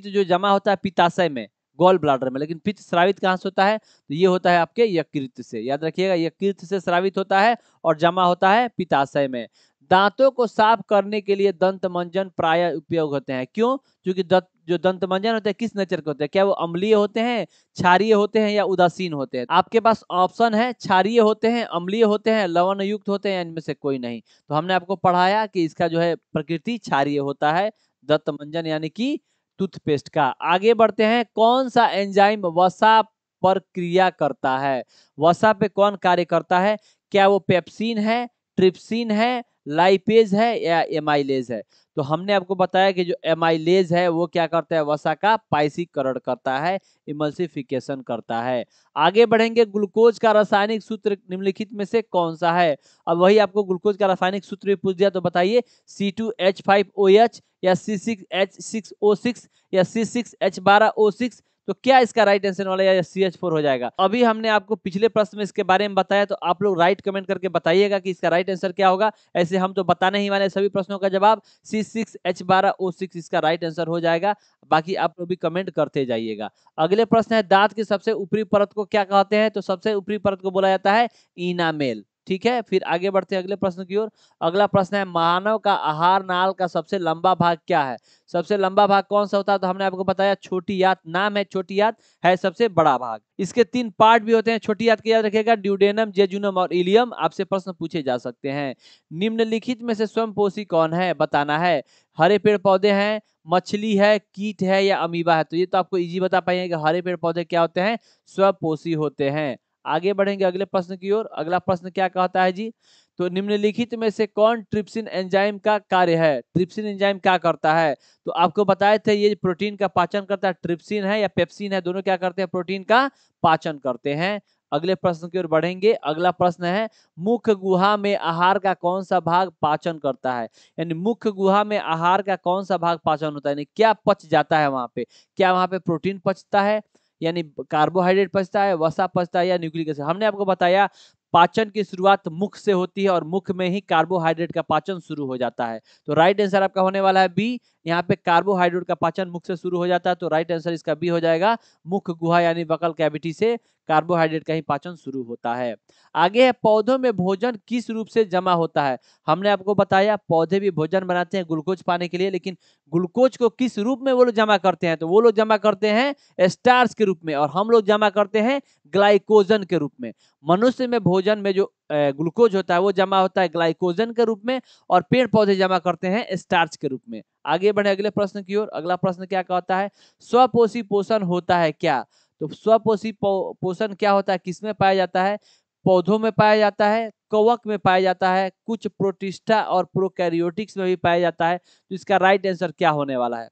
जो जमा होता है पित्ताशय में, गॉल ब्लाडर में, लेकिन पित्त स्रावित कहां से होता है? तो ये होता है आपके यकृत से। याद रखिएगा, यकृत से स्रावित होता है और जमा होता है पित्ताशय में। दांतों को साफ करने के लिए दंत मंजन प्राय उपयोग होते हैं। क्यों? क्योंकि जो दंत मंजन होते हैं किस नेचर के होते हैं? क्या वो अम्लीय होते हैं, क्षारीय होते हैं या उदासीन होते हैं? आपके पास ऑप्शन है, क्षारीय होते हैं, अम्लीय होते हैं, लवण युक्त होते हैं, इनमें से कोई नहीं। तो हमने आपको पढ़ाया कि इसका जो है प्रकृति क्षारीय होता है, दंत मंजन यानी कि टूथपेस्ट का। आगे बढ़ते हैं। कौन सा एंजाइम वसा पर क्रिया करता है? वसा पे कौन कार्य करता है? क्या वो पेप्सिन है, ट्रिप्सिन है, लाइपेज है या एमाइलेज है? तो हमने आपको बताया कि जो एमाइलेज है वो क्या करता है? वसा का पाइसीकरण करता है, इमल्सिफिकेशन करता है। आगे बढ़ेंगे। ग्लूकोज का रासायनिक सूत्र निम्नलिखित में से कौन सा है? अब वही आपको ग्लूकोज का रासायनिक सूत्र भी पूछ दिया, तो बताइए C2H5OH या C6H6O6 या C6H12O6। तो क्या इसका राइट आंसर वाला या CH4 हो जाएगा? अभी हमने आपको पिछले प्रश्न में इसके बारे में बताया, तो आप लोग राइट कमेंट करके बताइएगा कि इसका राइट आंसर क्या होगा। ऐसे हम तो बताने ही वाले सभी प्रश्नों का जवाब C6H12O6 इसका राइट आंसर हो जाएगा। बाकी आप लोग भी कमेंट करते जाइएगा। अगले प्रश्न है, दांत की सबसे ऊपरी परत को क्या कहते हैं? तो सबसे ऊपरी परत को बोला जाता है इनामेल। ठीक है, फिर आगे बढ़ते हैं अगले प्रश्न की ओर। अगला प्रश्न है, मानव का आहार नाल का सबसे लंबा भाग क्या है? सबसे लंबा भाग कौन सा होता है? तो हमने आपको बताया छोटी आंत, नाम है छोटी आंत, है सबसे बड़ा भाग। इसके 3 पार्ट भी होते हैं छोटी आंत के, याद रखिएगा, ड्यूडेनम, जेजुनम और इलियम। आपसे प्रश्न पूछे जा सकते हैं। निम्नलिखित में से स्वयंपोषी कौन है, बताना है। हरे पेड़ पौधे हैं, मछली है, कीट है या अमीबा है? तो ये तो आपको इजी बता पाएंगे कि हरे पेड़ पौधे क्या होते हैं, स्वपोषी होते हैं। आगे बढ़ेंगे अगले प्रश्न की ओर। अगला प्रश्न क्या कहता है जी, तो निम्नलिखित में से कौन ट्रिप्सिन एंजाइम का कार्य है? ट्रिप्सिन एंजाइम क्या करता है? तो आपको बताए थे ये प्रोटीन का पाचन करता है। ट्रिप्सिन है या पेप्सिन है, दोनों क्या करते हैं, प्रोटीन का पाचन करते हैं। अगले प्रश्न की ओर बढ़ेंगे। अगला प्रश्न है, मुख्य गुहा में आहार का कौन सा भाग पाचन करता है? यानी मुख्य गुहा में आहार का कौन सा भाग पाचन होता है, यानी क्या पच जाता है वहां पे? क्या वहां पे प्रोटीन पचता है, यानी कार्बोहाइड्रेट पचता है, वसा पचता है या न्यूक्लिक एसिड? हमने आपको बताया पाचन की शुरुआत मुख से होती है और मुख में ही कार्बोहाइड्रेट का पाचन शुरू हो जाता है। तो राइट आंसर आपका होने वाला है बी। यहाँ पे कार्बोहाइड्रेट का पाचन मुख से शुरू हो जाता है, तो राइट आंसर इसका बी हो जाएगा। मुख गुहा यानी बकल कैविटी से कार्बोहाइड्रेट का ही पाचन शुरू होता है। आगे है, पौधों में भोजन किस रूप से जमा होता है? हमने आपको बताया पौधे भी भोजन बनाते हैं ग्लूकोज पाने के लिए, लेकिन ग्लूकोज को किस रूप में वो लोग जमा करते हैं? तो वो लोग जमा करते हैं स्टार्च के रूप में, और हम लोग जमा करते हैं ग्लाइकोजन के रूप में। मनुष्य में भोजन में जो ग्लूकोज होता है वो जमा होता है ग्लाइकोजन के रूप में, और पेड़ पौधे जमा करते हैं स्टार्च के रूप में। आगे बढ़े अगले प्रश्न की ओर। अगला प्रश्न क्या कहता है, स्वपोषी पोषण होता है क्या? तो स्वपोषी पोषण क्या होता है, किसमें पाया जाता है? पौधों में पाया जाता है, कवक में पाया जाता है, कुछ प्रोटिस्टा और प्रोकैरियोटिक्स में भी पाया जाता है। तो इसका राइट आंसर क्या होने वाला है?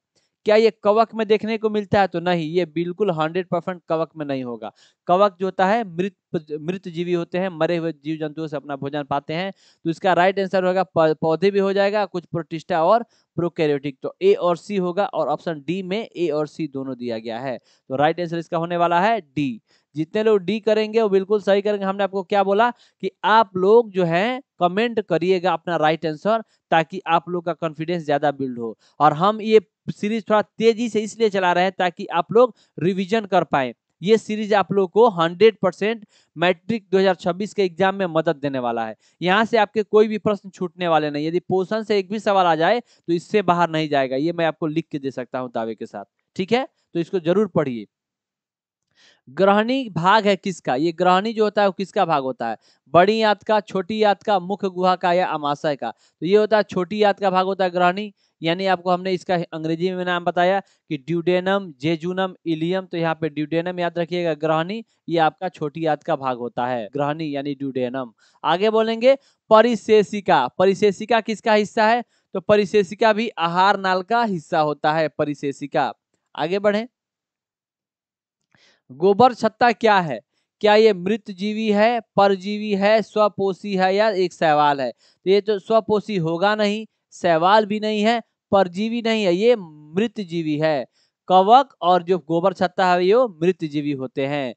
क्या ये कवक में देखने को मिलता है? तो नहीं, ये बिल्कुल 100% कवक में नहीं होगा। कवक जो होता है मृत जीवी होते हैं, मरे हुए जीव जंतुओं से अपना भोजन पाते हैं। तो इसका राइट आंसर होगा पौधे भी हो जाएगा, कुछ प्रोटिस्टा और प्रोकैरियोटिक। तो ए और सी होगा, और ऑप्शन डी में ए और सी दोनों दिया गया है। तो राइट आंसर इसका होने वाला है डी। जितने लोग डी करेंगे वो बिल्कुल सही करेंगे। हमने आपको क्या बोला कि आप लोग जो है कमेंट करिएगा अपना राइट आंसर, ताकि आप लोग का कॉन्फिडेंस ज्यादा बिल्ड हो। और हम ये सीरीज थोड़ा तेजी से इसलिए चला रहे हैं ताकि आप लोग रिवीजन कर पाए। ये सीरीज आप लोग को 100% मैट्रिक 2026 के एग्जाम में मदद देने वाला है। यहाँ से आपके कोई भी प्रश्न छूटने वाले नहीं। यदि पोषण से एक भी सवाल आ जाए तो इससे बाहर नहीं जाएगा, ये मैं आपको लिख के दे सकता हूँ दावे के साथ। ठीक है, तो इसको जरूर पढ़िए। ग्रहणी भाग है किसका? ये ग्रहणी जो होता है वो किसका भाग होता है? बड़ी आंत का, छोटी आंत का, मुख्य गुहा का या अमाशय का? तो ये होता है छोटी आंत का भाग होता है ग्रहणी। यानी आपको हमने इसका अंग्रेजी में नाम बताया कि ड्यूडेनम, जेजुनम, इलियम। तो यहाँ पे ड्यूडेनम याद रखिएगा, ग्रहणी ये आपका छोटी आंत का भाग होता है, ग्रहणी यानी ड्यूडेनम। आगे बोलेंगे परिशेषिका। परिशेषिका किसका हिस्सा है? तो परिशेषिका भी आहार नाल का हिस्सा होता है, परिशेषिका। आगे बढ़े। गोबर छत्ता क्या है? क्या ये मृत जीवी है, परजीवी है, स्वपोषी है या एक शैवाल है? तो ये तो स्वपोषी होगा नहीं, शैवाल भी नहीं है, परजीवी नहीं है, ये मृत जीवी है। कवक और जो गोबर छत्ता है ये मृत जीवी होते हैं।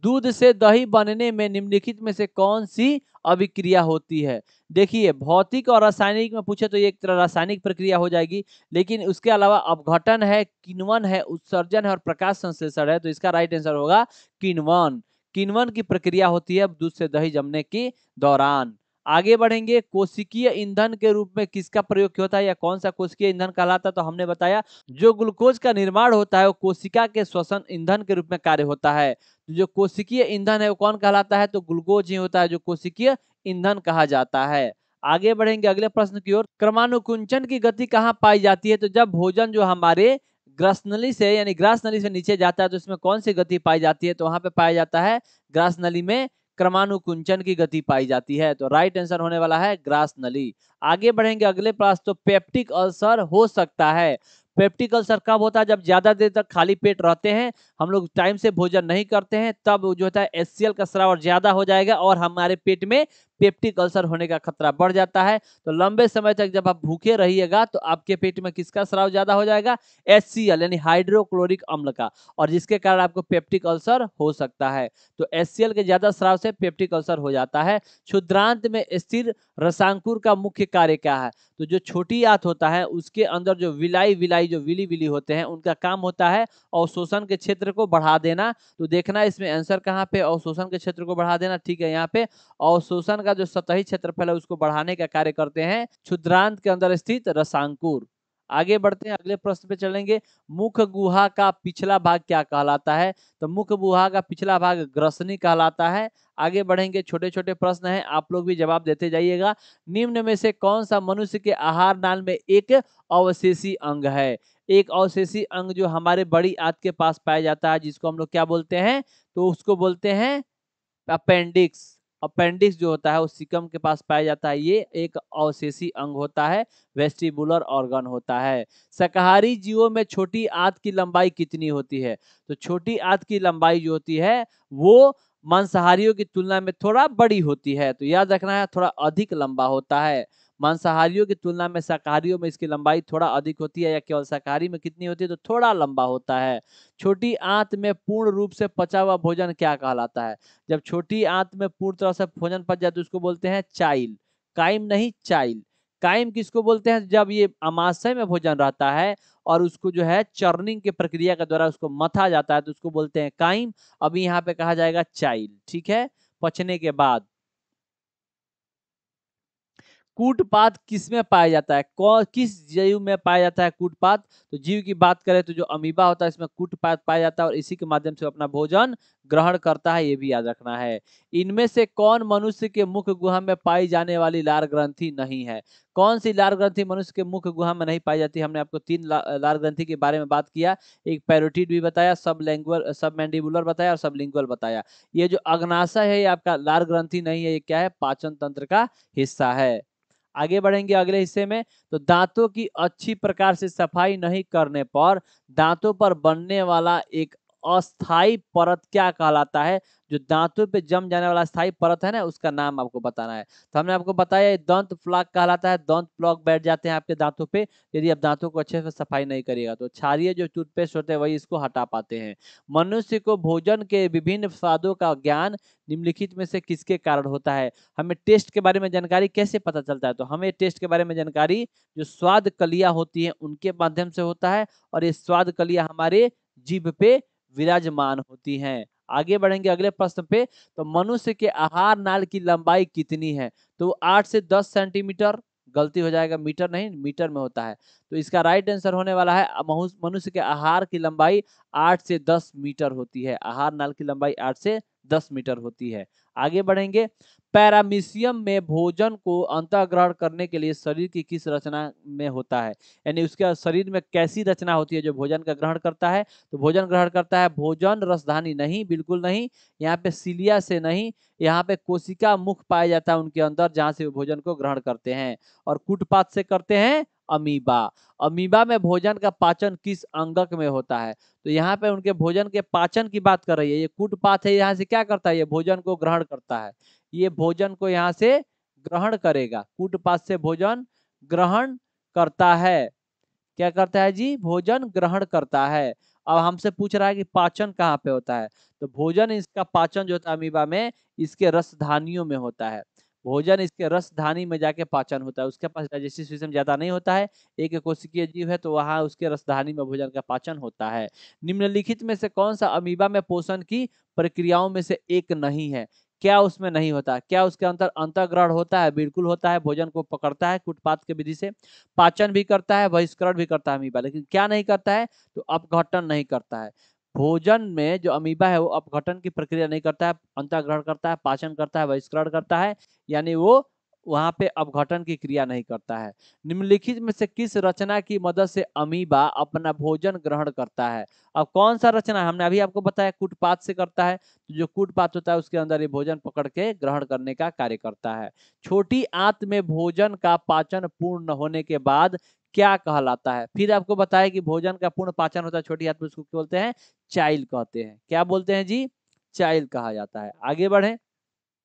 दूध से दही बनने में निम्नलिखित में से कौन सी अभिक्रिया होती है? देखिए, भौतिक और रासायनिक में पूछे तो ये एक तरह रासायनिक प्रक्रिया हो जाएगी, लेकिन उसके अलावा अपघटन है, किण्वन है, उत्सर्जन है और प्रकाश संश्लेषण है। तो इसका राइट आंसर होगा किण्वन। किण्वन की प्रक्रिया होती है दूध से दही जमने के दौरान। आगे बढ़ेंगे। कोशिकीय ईंधन के रूप में किसका प्रयोग होता है, या कौन सा कोशिकीय ईंधन कहलाता है? तो हमने बताया जो ग्लूकोज का निर्माण होता है वो कोशिका के श्वसन ईंधन के रूप में कार्य होता है। जो कोशिकीय ईंधन है वो कौन कहलाता है? तो ग्लूकोज ही होता है जो कोशिकीय ईंधन कहा जाता है। आगे बढ़ेंगे अगले प्रश्न की ओर। क्रमानुकुंचन की गति कहाँ पाई जाती है? तो जब भोजन जो हमारे ग्रसनली से यानी ग्रास नली से नीचे जाता है तो इसमें कौन सी गति पाई जाती है? तो वहां पे पाया जाता है ग्रास नली में क्रमानुकुंचन की गति पाई जाती है। तो राइट आंसर होने वाला है ग्रास नली। आगे बढ़ेंगे अगले प्रश्न। तो पेप्टिक अल्सर हो सकता है। पेप्टिक अल्सर कब होता है? जब ज्यादा देर तक खाली पेट रहते हैं, हम लोग टाइम से भोजन नहीं करते हैं, तब जो होता है HCl का स्राव ज्यादा हो जाएगा और हमारे पेट में पेप्टिक अल्सर होने का खतरा बढ़ जाता है। तो लंबे समय तक जब आप भूखे रहिएगा तो आपके पेट में किसका स्राव ज्यादा हो जाएगा? HCl यानी हाइड्रोक्लोरिक अम्ल का, और जिसके कारण आपको पेप्टिक अल्सर हो सकता है। तो HCl के ज्यादा स्राव से पेप्टिक अल्सर हो जाता है। क्षुद्रांत में स्थिर रसांकुर का मुख्य कार्य क्या है? तो जो छोटी आंत होता है उसके अंदर जो विलाई विलाई जो विली विली होते हैं उनका काम होता है अवशोषण के क्षेत्र को बढ़ा देना। तो देखना इसमें आंसर कहाँ पे, अवशोषण के क्षेत्र को बढ़ा देना। ठीक है, यहाँ पे अवशोषण का का जो सतही क्षेत्रफल है उसको बढ़ाने का कार्य करते हैं क्षुद्रांत के अंदर स्थित रसांकुर। आगे बढ़ते हैं, अगले प्रश्न पे चलेंगे। मुख गुहा का पिछला भाग क्या कहलाता है? तो मुख गुहा का पिछला भाग ग्रसनी कहलाता है। आगे बढ़ेंगे, छोटे छोटे प्रश्न हैं, आप लोग भी जवाब देते जाइएगा। निम्न में से कौन सा मनुष्य के आहार नाल में एक अवशेषी अंग है? एक अवशेषी अंग जो हमारे बड़ी आंत के पास पाया जाता है, जिसको हम लोग क्या बोलते हैं? तो उसको बोलते हैं अपेंडिक्स। अपेंडिक्स जो होता है वो सीकम के पास पाया जाता है, ये एक अवशेषी अंग होता है, वेस्टिबुलर ऑर्गन होता है। शाकाहारी जीवों में छोटी आंत की लंबाई कितनी होती है? तो छोटी आंत की लंबाई जो होती है वो मांसाहारियों की तुलना में थोड़ा बड़ी होती है, तो याद रखना है थोड़ा अधिक लंबा होता है। मांसाहारियों की तुलना में शाकाहारियों में इसकी लंबाई थोड़ा अधिक होती है, या केवल शाकाहारी में कितनी होती है? तो थोड़ा लंबा होता है। छोटी आंत में पूर्ण रूप से पचा हुआ भोजन क्या कहलाता है? जब छोटी आंत में पूर्ण तरह से भोजन पच जाए तो उसको बोलते हैं चाइल। काइम नहीं, चाइल। काइम किसको बोलते हैं? जब ये अमाशय में भोजन रहता है और उसको जो है चर्निंग की प्रक्रिया के द्वारा उसको मथा जाता है तो उसको बोलते हैं काइम। अभी यहाँ पे कहा जाएगा चाइल, ठीक है, पचने के बाद। कूटपात किसमें पाया जाता है? कौन किस जीव में पाया जाता है कूटपात? तो जीव की बात करें तो जो अमीबा होता है इसमें कूटपात पाया जाता है और इसी के माध्यम से अपना भोजन ग्रहण करता है, ये भी याद रखना है। इनमें से कौन मनुष्य के मुख गुहा में पाई जाने वाली लार ग्रंथि नहीं है? कौन सी लार ग्रंथि मनुष्य के मुख गुहा में नहीं पाई जाती? हमने आपको तीन लार ग्रंथि के बारे में बात किया। एक पैरोटिड भी बताया, सब लैंग्युअल, सब मैंडिबुलर बताया और सब लिंगुअल बताया। ये जो अग्नाशय है ये आपका लार ग्रंथि नहीं है, ये क्या है? पाचन तंत्र का हिस्सा है। आगे बढ़ेंगे अगले हिस्से में। तो दांतों की अच्छी प्रकार से सफाई नहीं करने पर दांतों पर बनने वाला एक अस्थाई परत क्या कहलाता है? जो दांतों पे जम जाने वाला स्थायी परत है ना, उसका नाम आपको बताना है। तो हमने आपको बताया ये दंत प्लाक कहलाता है। दंत प्लाक बैठ जाते हैं आपके दांतों पे यदि आप दांतों को अच्छे से सफाई नहीं करिएगा। तो क्षारीय जो टूथपेस्ट होते हैं वही इसको हटा पाते हैं। मनुष्य को भोजन के विभिन्न स्वादों का ज्ञान निम्नलिखित में से किसके कारण होता है? हमें टेस्ट के बारे में जानकारी कैसे पता चलता है? तो हमें टेस्ट के बारे में जानकारी जो स्वाद कलियां होती हैं उनके माध्यम से होता है, और ये स्वाद कलियां हमारे जीभ पे विराजमान होती हैं। आगे बढ़ेंगे अगले प्रश्न पे। तो मनुष्य के आहार नाल की लंबाई कितनी है? तो 8 से 10 सेंटीमीटर, गलती हो जाएगा, मीटर नहीं, मीटर में होता है। तो इसका राइट आंसर होने वाला है मनुष्य के आहार की लंबाई 8 से 10 मीटर होती है। आहार नाल की लंबाई 8 से 10 मीटर होती है। आगे बढ़ेंगे। पैरामीशियम में भोजन को अंतःग्रहण करने के लिए शरीर की किस रचना में होता है? यानी उसके शरीर में कैसी रचना होती है जो भोजन का ग्रहण करता है? तो भोजन ग्रहण करता है भोजन रसधानी नहीं, बिल्कुल नहीं। यहाँ पे सीलिया से नहीं, यहाँ पे कोशिका मुख पाया जाता है उनके अंदर जहां से वो भोजन को ग्रहण करते हैं। और कूटपात से करते हैं अमीबा। अमीबा में भोजन का पाचन किस अंगक में होता है? तो यहाँ पे उनके भोजन के पाचन की बात कर रही है। ये कूटपात है, यहाँ से क्या करता है? ये भोजन को ग्रहण करता है। ये भोजन को यहाँ से ग्रहण करेगा। कूटपात से भोजन ग्रहण करता है। क्या करता है जी? भोजन ग्रहण करता है। अब हमसे पूछ रहा है कि पाचन कहाँ पे होता है? तो भोजन, इसका पाचन जो होता है अमीबा में, इसके रसधानियों में होता है। भोजन इसके रसधानी में जाके पाचन होता है। उसके पास डाइजेस्टिव सिस्टम ज्यादा नहीं होता है, एक कोशिकीय जीव है, तो वहां उसके रसधानी में भोजन का पाचन होता है। निम्नलिखित में से कौन सा अमीबा में पोषण की प्रक्रियाओं में से एक नहीं है? क्या उसमें नहीं होता? क्या उसके अंदर अंतःग्रहण होता है? बिल्कुल होता है। भोजन को पकड़ता है कूटपात के विधि से, पाचन भी करता है, बहिष्करण भी करता है अमीबा, लेकिन क्या नहीं करता है? तो अपघटन नहीं करता है। भोजन में जो अमीबा है वो अपघटन की प्रक्रिया नहीं करता है, अंतःग्रहण करता है, पाचन करता है, बहिष्करण करता है, यानी वो वहां पे अपघटन की क्रिया नहीं करता है। निम्नलिखित में से किस रचना की मदद से अमीबा अपना भोजन ग्रहण करता है? अब कौन सा रचना? हमने अभी आपको बताया कूटपात से करता है। तो जो कूटपात होता है उसके अंदर ये भोजन पकड़ के ग्रहण करने का कार्य करता है। छोटी आंत में भोजन का पाचन पूर्ण होने के बाद क्या कहलाता है? फिर आपको बताया कि भोजन का पूर्ण पाचन होता है छोटी आंत में, उसको क्या बोलते हैं? चाइल कहते हैं। क्या बोलते हैं जी? चाइल कहा जाता है। आगे बढ़े।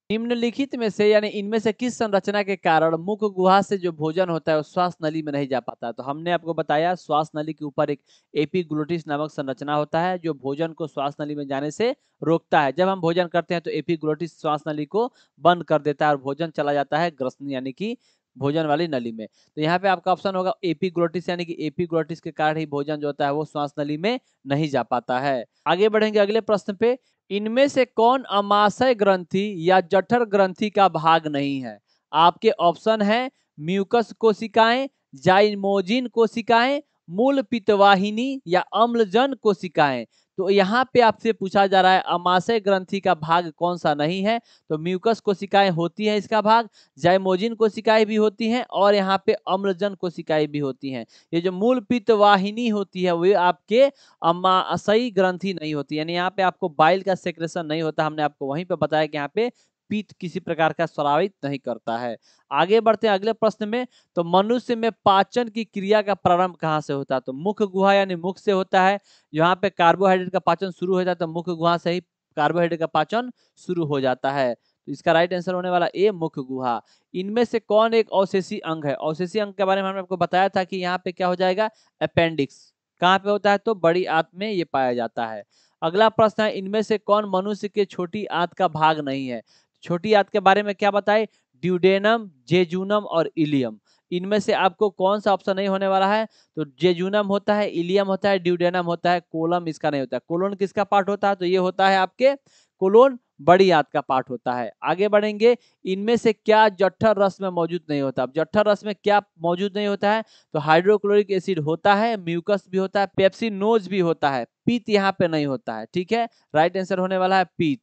निम्नलिखित में से यानी इनमें से किस संरचना के कारण मुख गुहा से जो भोजन होता है वो श्वास नली में नहीं जा पाता? तो हमने आपको बताया श्वास नली के ऊपर एक एपिग्लोटिस नामक संरचना होता है जो भोजन को श्वास नली में जाने से रोकता है। जब हम भोजन करते हैं तो एपिग्लोटिस श्वास नली को बंद कर देता है और भोजन चला जाता है ग्रसनी यानी कि भोजन वाली नली में। तो यहाँ पे आपका ऑप्शन होगा एपिग्लोटिस, यानी कि एपिग्लोटिस के कारण ही भोजन जो होता है वो श्वास नली में नहीं जा पाता है। आगे बढ़ेंगे अगले प्रश्न पे। इनमें से कौन अमाशय ग्रंथि या जठर ग्रंथि का भाग नहीं है? आपके ऑप्शन है म्यूकस कोशिकाएं, जाइमोजिन कोशिकाएं, मूल पित्तवाहिनी या अम्लजन कोशिकाएं। तो यहाँ पे आपसे पूछा जा रहा है अमाशय ग्रंथि का भाग कौन सा नहीं है। तो म्यूकस कोशिकाएं होती हैं इसका भाग, जाइमोजिन कोशिकाएं भी होती हैं और यहाँ पे अम्लजन कोशिकाएं भी होती हैं। ये जो मूल पित्तवाहिनी होती है वो आपके अमाशयी ग्रंथि नहीं होती, यानी यहाँ पे आपको बाइल का सेक्रेशन नहीं होता। हमने आपको वहीं पे बताया कि यहाँ पे पित्त किसी प्रकार का स्रावित नहीं करता है। आगे बढ़ते हैं अगले प्रश्न में। तो मनुष्य में पाचन की क्रिया का प्रारंभ कहाँ से होता है? तो मुख गुहा यानी मुख से होता है। यहाँ पे कार्बोहाइड्रेट का पाचन शुरू हो जाता है, मुख गुहा से ही कार्बोहाइड्रेट का पाचन शुरू हो जाता है। तो इसका राइट आंसर होने वाला ए, मुख गुहा। इनमें से कौन एक अवशेषी अंग है? अवशेषी अंग के बारे में हमने आपको बताया था कि यहाँ पे क्या हो जाएगा, अपेंडिक्स। कहाँ पे होता है? तो बड़ी आंत में ये पाया जाता है। अगला प्रश्न है इनमें से कौन मनुष्य के छोटी आंत का भाग नहीं है? छोटी आंत के बारे में क्या बताए? ड्यूडेनम, जेजूनम और इलियम। इनमें से आपको कौन सा ऑप्शन नहीं होने वाला है? तो जेजूनम होता है, इलियम होता है, ड्यूडेनम होता है, कोलम इसका नहीं होता है। कोलोन किसका पार्ट होता है? तो ये होता है आपके कोलोन बड़ी आंत का पार्ट होता है। आगे बढ़ेंगे। इनमें से क्या जठर रस में मौजूद नहीं होता? अब जठर रस में क्या मौजूद नहीं होता है? तो हाइड्रोक्लोरिक एसिड होता है, म्यूकस भी होता है, पेप्सिनोज भी होता है, पीत यहाँ पे नहीं होता है। ठीक है, राइट आंसर होने वाला है पीत।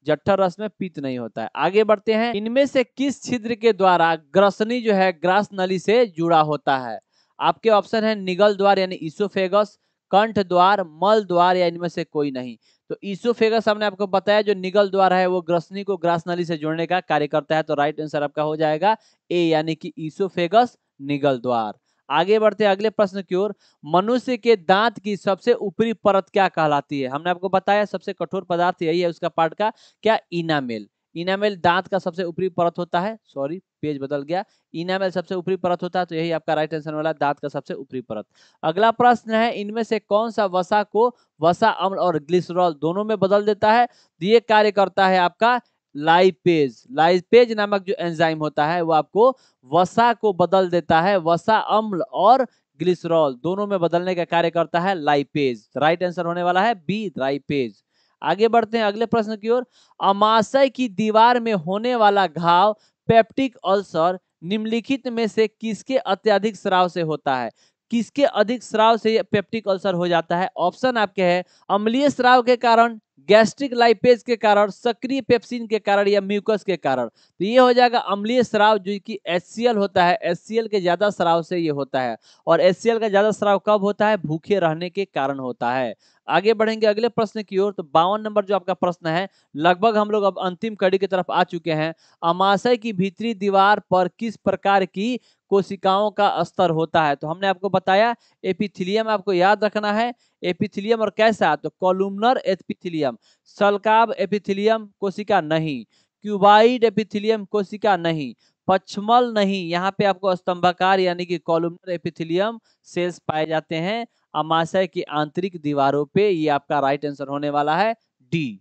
जठर रस में पीत नहीं होता है। आगे बढ़ते हैं। इनमें से किस छिद्र के द्वारा ग्रसनी जो है ग्रास नली से जुड़ा होता है? आपके ऑप्शन है निगल द्वार यानी इसोफेगस, कंठ द्वार, मल द्वार या इनमें से कोई नहीं। तो इसोफेगस हमने आपको बताया जो निगल द्वार है वो ग्रसनी को ग्रास नली से जोड़ने का कार्य करता है। तो राइट आंसर आपका हो जाएगा ए, यानी कि इसोफेगस निगल द्वार। आगे बढ़ते हैं अगले प्रश्न की ओर। मनुष्य के दांत की सबसे ऊपरी परत क्या कहलाती है? हमने आपको बताया सबसे कठोर पदार्थ यही है उसका पार्ट का, क्या? इनामेल। इनामेल दांत का सबसे ऊपरी परत होता है। सॉरी, पेज बदल गया। इनामेल सबसे ऊपरी परत होता है, तो यही आपका राइट आंसर वाला दांत का सबसे ऊपरी परत। अगला प्रश्न है इनमें से कौन सा वसा को वसा अम्ल और ग्लिसरॉल दोनों में बदल देता है? ये कार्य करता है आपका लाइपेज। लाइपेज नामक जो एंजाइम होता है वो आपको वसा को बदल देता है। वसा अम्ल और ग्लिसरॉल दोनों में बदलने का कार्य करता है लाइपेज। राइट आंसर होने वाला है बी, लाइपेज। आगे बढ़ते हैं अगले प्रश्न की ओर। अमाशय की दीवार में होने वाला घाव पेप्टिक अल्सर निम्नलिखित में से किसके अत्यधिक स्राव से होता है? किसके अधिक स्राव से पेप्टिक अल्सर हो जाता है? ऑप्शन आपके हैं अम्लीय स्राव के कारण, गैस्ट्रिक लाइपेज के कारण, सक्रिय पेप्सिन के कारण या म्यूकस के कारण। तो ये हो जाएगा अम्लीय स्राव जो कि HCl होता है। HCl के ज्यादा स्राव से ये होता है। और HCl का ज्यादा स्राव कब होता है? भूखे रहने के कारण होता है। आगे बढ़ेंगे अगले प्रश्न की ओर। तो 52 नंबर जो आपका प्रश्न है, लगभग हम लोग अब अंतिम कड़ी की तरफ आ चुके हैं। अमाशय की भीतरी दीवार पर किस प्रकार की कोशिकाओं का स्तर होता है? तो हमने आपको बताया एपिथेलियम आपको याद रखना है। एपिथेलियम और कैसा? तो कॉलुमनर एपिथेलियम, सल्काब एपिथेलियम कोशिका नहीं, क्यूबाइड एपिथेलियम कोशिका नहीं, पछमल नहीं। यहाँ पे आपको स्तंभाकार यानी कि कॉलुमनर एपिथेलियम सेल्स पाए जाते हैं अमाशय की आंतरिक दीवारों पे। ये आपका राइट आंसर होने वाला है डी।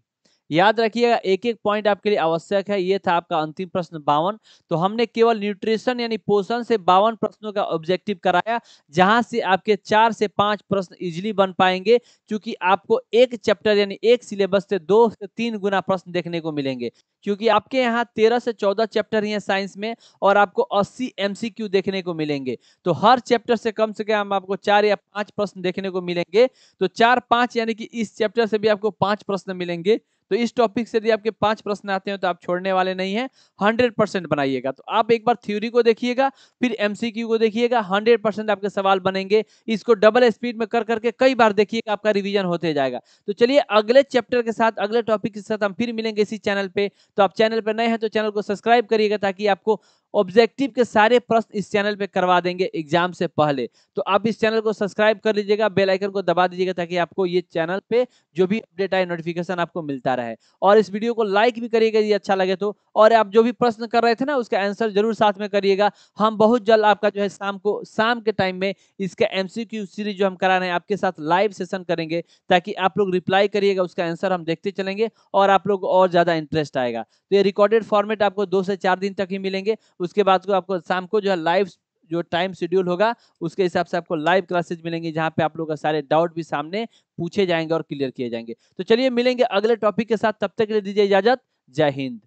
याद रखिएगा, एक एक पॉइंट आपके लिए आवश्यक है। ये था आपका अंतिम प्रश्न 52। तो हमने केवल न्यूट्रिशन यानी पोषण से 52 प्रश्नों का ऑब्जेक्टिव कराया, जहां से आपके 4 से 5 प्रश्न इजीली बन पाएंगे, क्योंकि आपको एक चैप्टर यानी एक सिलेबस से 2 से 3 गुना प्रश्न देखने को मिलेंगे। क्योंकि आपके यहाँ 13 से 14 चैप्टर ही हैं साइंस में और आपको 80 MCQ देखने को मिलेंगे। तो हर चैप्टर से कम आपको 4 या 5 प्रश्न देखने को मिलेंगे। तो 4-5 यानी कि इस चैप्टर से भी आपको 5 प्रश्न मिलेंगे। तो इस टॉपिक से यदि आपके 5 प्रश्न आते हैं तो आप छोड़ने वाले नहीं हैं। 100% बनाइएगा। तो आप एक बार थ्योरी को देखिएगा, फिर MCQ को देखिएगा, 100% आपके सवाल बनेंगे। इसको डबल स्पीड में कर करके कई बार देखिएगा, आपका रिवीजन होते जाएगा। तो चलिए अगले चैप्टर के साथ, अगले टॉपिक के साथ हम फिर मिलेंगे इसी चैनल पे। तो आप चैनल पर नए हैं तो चैनल को सब्सक्राइब करिएगा, ताकि आपको ऑब्जेक्टिव के सारे प्रश्न इस चैनल पे करवा देंगे एग्जाम से पहले। तो आप इस चैनल को सब्सक्राइब कर लीजिएगा, बेल आइकन को दबा दीजिएगा, ताकि आपको ये चैनल पे जो भी अपडेट आए नोटिफिकेशन आपको मिलता रहे। और इस वीडियो को लाइक भी करिएगा यदि अच्छा लगे तो। और आप जो भी प्रश्न कर रहे थे ना, उसका आंसर जरूर साथ में करिएगा। हम बहुत जल्द आपका जो है शाम के टाइम में इसका MCQ सीरीज जो हम करा रहे हैं आपके साथ लाइव सेशन करेंगे, ताकि आप लोग रिप्लाई करिएगा, उसका आंसर हम देखते चलेंगे और आप लोग और ज्यादा इंटरेस्ट आएगा। तो ये रिकॉर्डेड फॉर्मेट आपको 2 से 4 दिन तक ही मिलेंगे। उसके बाद को आपको शाम को जो है लाइव जो टाइम शेड्यूल होगा उसके हिसाब से आपको लाइव क्लासेज मिलेंगे, जहां पे आप लोग का सारे डाउट भी सामने पूछे जाएंगे और क्लियर किए जाएंगे। तो चलिए मिलेंगे अगले टॉपिक के साथ, तब तक के लिए दीजिए इजाजत। जय हिंद।